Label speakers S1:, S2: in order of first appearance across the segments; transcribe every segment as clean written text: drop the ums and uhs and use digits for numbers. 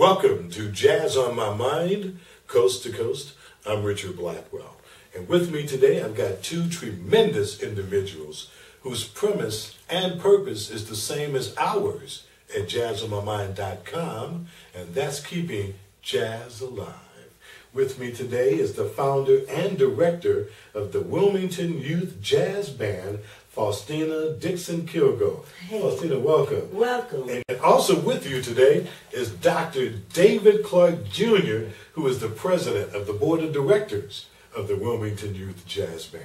S1: Welcome to Jazz on My Mind, Coast to Coast. I'm Richard Blackwell. And with me today, I've got two tremendous individuals whose premise and purpose is the same as ours at jazzonmymind.com, and that's keeping jazz alive. With me today is the founder and director of the Wilmington Youth Jazz Band, Faustina Dixon Kilgo.
S2: Hey.
S1: Faustina, welcome.
S2: Welcome.
S1: And also with you today is Dr. David Clark Jr., who is the president of the board of directors of the Wilmington Youth Jazz Band.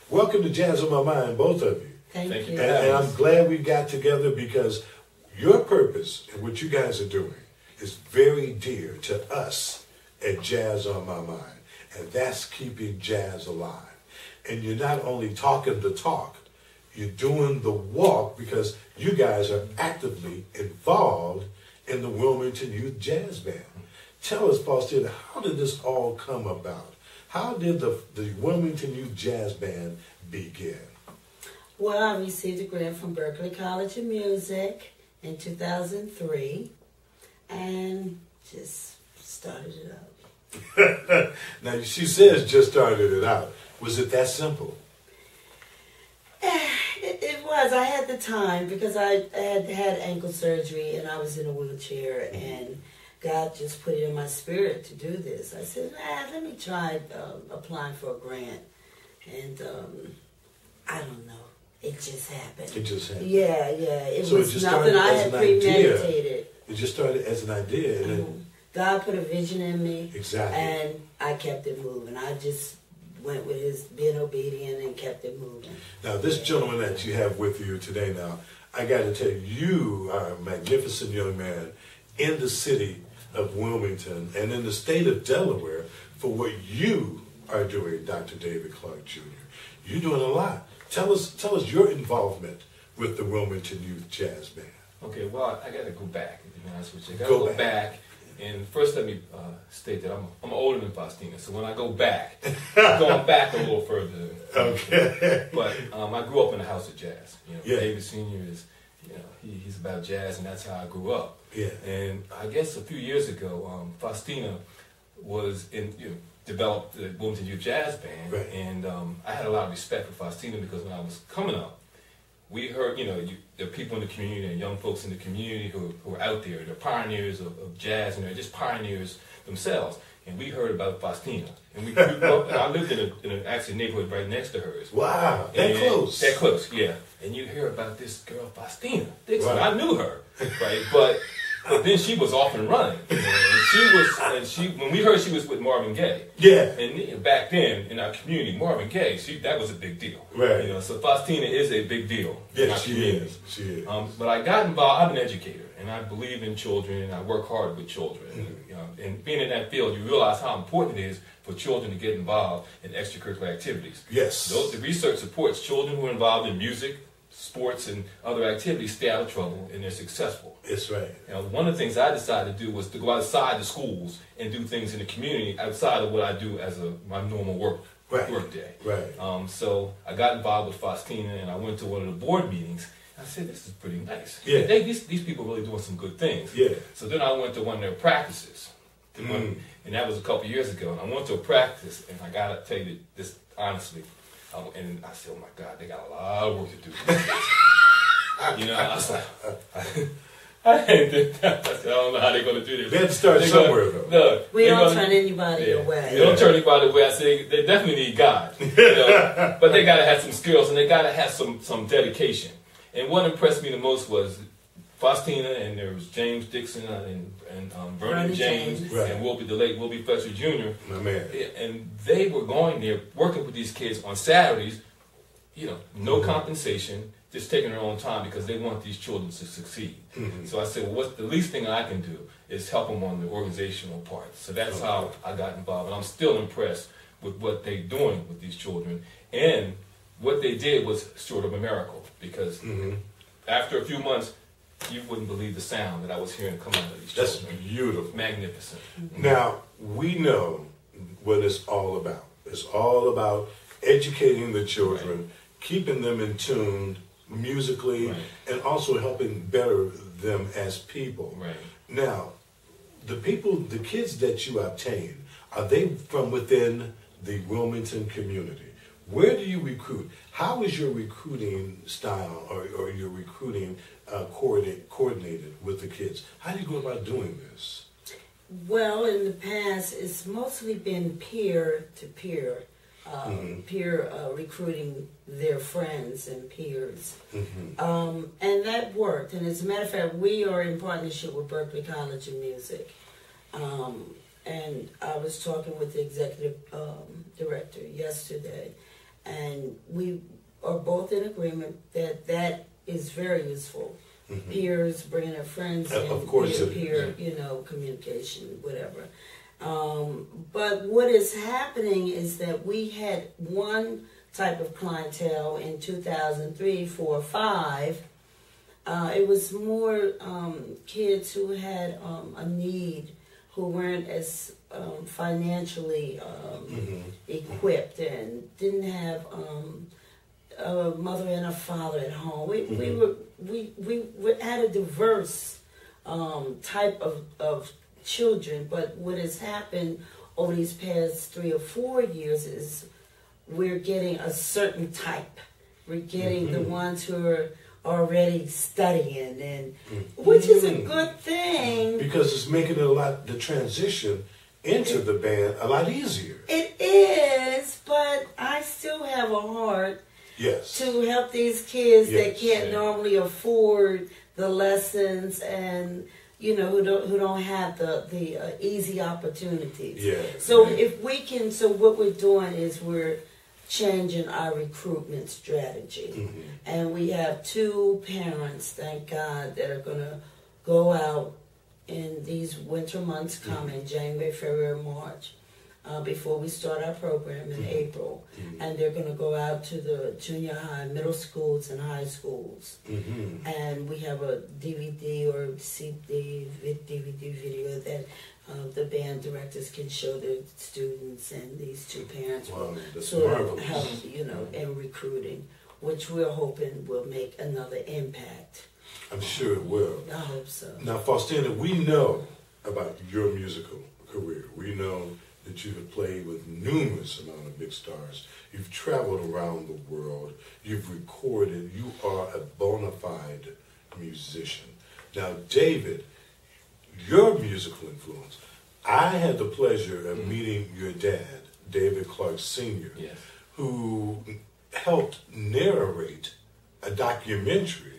S1: Welcome to Jazz on My Mind, both of you.
S2: Thank you.
S1: And I'm glad we got together because your purpose and what you guys are doing is very dear to us at Jazz on My Mind, and that's keeping jazz alive. And you're not only talking the talk, you're doing the walk because you guys are actively involved in the Wilmington Youth Jazz Band. Tell us, Faustina, how did this all come about? How did the Wilmington Youth Jazz Band begin?
S2: Well, I received a grant from Berklee College of Music in 2003 and just started it up.
S1: Now, she says just started it out. Was it that simple?
S2: It was. I had the time because I had ankle surgery and I was in a wheelchair, and God just put it in my spirit to do this. I said, let me try applying for a grant. And I don't know. It just happened.
S1: It just happened.
S2: Yeah. It
S1: So
S2: was
S1: it just
S2: nothing
S1: started
S2: I
S1: as
S2: had
S1: an idea.
S2: premeditated.
S1: It just started as an idea. And then
S2: God put a vision in me.
S1: Exactly.
S2: And I kept it moving. I just went with his being obedient and kept it moving.
S1: Now, this gentleman that you have with you today now, I got to tell you, you are a magnificent young man in the city of Wilmington and in the state of Delaware for what you are doing, Dr. David Clark Jr. You're doing a lot. Tell us your involvement with the Wilmington Youth Jazz Band.
S3: Okay, well, I got to go back, to be honest with you. I got to go back. And first let me state that I'm older than Faustina, so when I go back, I'm going back a little further.
S1: Okay.
S3: But I grew up in a house of jazz.
S1: Yeah.
S3: David Sr. is, he's about jazz, and that's how I grew up.
S1: Yeah.
S3: And I guess a few years ago, Faustina was developed the Wilmington Youth Jazz Band,
S1: right.
S3: And I had a lot of respect for Faustina because when I was coming up, we heard, there are people in the community and young folks in the community who are out there. They're pioneers of jazz, and they're just pioneers themselves. And we heard about Faustina. And we grew up, and I lived in an actually neighborhood right next to hers.
S1: Wow, that close.
S3: That close, yeah. And you hear about this girl, Faustina Dixon.
S1: Right.
S3: I knew her, right? But then she was off and running. And when we heard she was with Marvin Gaye.
S1: Yeah.
S3: And back then in our community, Marvin Gaye, that was a big deal.
S1: Right.
S3: So Faustina is a big deal.
S1: Yeah, she is.
S3: But I got involved. I'm an educator, and I believe in children, and I work hard with children.
S1: Mm-hmm.
S3: And being in that field, you realize how important it is for children to get involved in extracurricular activities.
S1: Yes.
S3: The research supports children who are involved in music, sports, and other activities stay out of trouble, and they're successful.
S1: That's right.
S3: One of the things I decided to do was to go outside the schools and do things in the community outside of what I do as my normal work day.
S1: Right.
S3: So I got involved with Faustina, and I went to one of the board meetings. I said, this is pretty nice.
S1: Yeah.
S3: These people are really doing some good things.
S1: Yeah.
S3: So then I went to one of their practices. And that was a couple years ago. And I went to a practice, and I got to tell you this honestly. And I said, oh my God, they got a lot of work to do. I was like, I don't know how they're going to do this.
S1: They had to start somewhere, though.
S3: No,
S2: We don't turn anybody away.
S3: They don't turn anybody away. I say they definitely need God. But they got to have some skills, and they got to have some dedication. And what impressed me the most was Faustina, and there was James Dixon and Vernon James,
S1: right.
S3: and the late Wilby Fletcher Jr.
S1: My man.
S3: And they were going there working with these kids on Saturdays, no compensation, just taking their own time because they want these children to succeed. Mm-hmm. So I said, well, what's the least thing I can do is help them on the organizational part. So that's how I got involved. And I'm still impressed with what they're doing with these children. And what they did was sort of a miracle because after a few months, you wouldn't believe the sound that I was hearing come out of these children.
S1: That's beautiful.
S3: Magnificent.
S1: Now, we know what it's all about. It's all about educating the children, keeping them in tune musically, and also helping better them as people.
S3: Right.
S1: Now, the kids that you obtain, are they from within the Wilmington community? Where do you recruit? How is your recruiting style or your recruiting coordinated with the kids? How do you go about doing this?
S2: Well, in the past, it's mostly been peer-to-peer, peer recruiting their friends and peers. And that worked. And as a matter of fact, we are in partnership with Berklee College of Music. And I was talking with the executive director yesterday, and we are both in agreement that that is very useful. Peers bringing their friends in,
S1: of course,
S2: peer, you know, communication, whatever. But what is happening is that we had one type of clientele in 2003, 4, 5. It was more kids who had a need, who weren't as financially equipped and didn't have a mother and a father at home. We had a diverse type of children, but what has happened over these past 3 or 4 years is we're getting a certain type. We're getting the ones who are already studying, and which is a good thing,
S1: because it's making it the transition into the band a lot easier.
S2: It is, but I still have a heart to help these kids that can't normally afford the lessons, and you know, who don't have the easy opportunities. So if we can, so what we're doing is we're changing our recruitment strategy. And we have 2 parents, thank God, that are going to go out in these winter months coming, January, February, March, before we start our program in April. And they're going to go out to the junior high, middle schools, and high schools. And we have a DVD or CD, DVD video that the band directors can show their students, and these 2 parents will sort of help, you know, in recruiting, which we're hoping will make another impact.
S1: I'm sure it will.
S2: I hope so.
S1: Now, Faustina, we know about your musical career. We know that you have played with numerous amount of big stars. You've traveled around the world. You've recorded. You are a bona fide musician. Now, David, your musical influence. I had the pleasure of meeting your dad, David Clark Sr., who helped narrate a documentary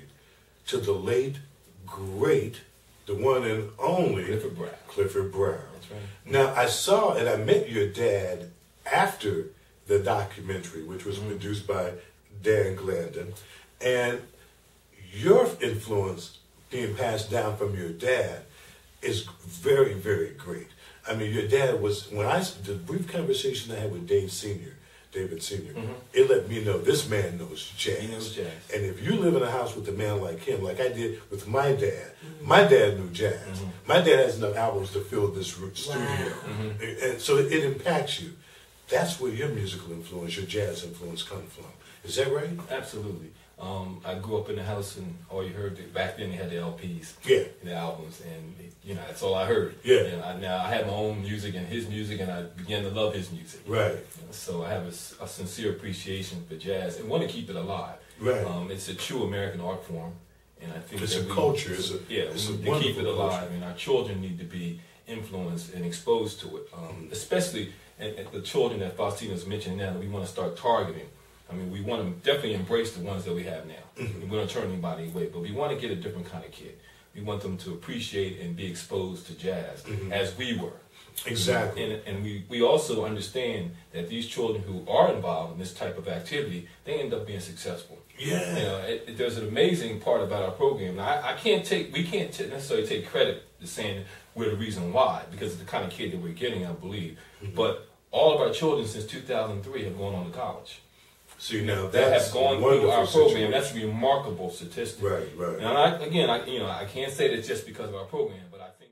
S1: to the late, great, the one and only Clifford Brown.
S3: That's right.
S1: Now, I saw and I met your dad after the documentary, which was produced by Dan Glandon, and your influence being passed down from your dad is very, very great. I mean, your dad was, the brief conversation I had with David Sr., it let me know this man knows jazz.
S3: He knows jazz.
S1: And if you live in a house with a man like him, like I did with my dad knew jazz. My dad has enough albums to fill this studio. And so it impacts you. That's where your musical influence, your jazz influence comes from. Is that right?
S3: Absolutely. I grew up in the house, and all you heard back then, they had the LPs, the albums, and you know, that's all I heard. And now I had my own music and his music, and I began to love his music.
S1: Right.
S3: So I have a sincere appreciation for jazz and want to keep it alive.
S1: Right.
S3: It's a true American art form, and I think
S1: it's
S3: that
S1: a culture.
S3: We need to keep it alive, and our children need to be influenced and exposed to it, especially and the children that Faustina's mentioned now that we want to start targeting. I mean, we want to definitely embrace the ones that we have now. We don't turn anybody away, but we want to get a different kind of kid. We want them to appreciate and be exposed to jazz as we were.
S1: Exactly.
S3: And we also understand that these children who are involved in this type of activity, they end up being successful.
S1: Yeah.
S3: You know, there's an amazing part about our program. Now, we can't necessarily take credit to saying we're the reason why, because of the kind of kid that we're getting, I believe. But all of our children since 2003 have gone on to college.
S1: See, now
S3: that have gone through our program.
S1: Situation.
S3: That's a remarkable statistic.
S1: Right, right.
S3: And I can't say that just because of our program, but I think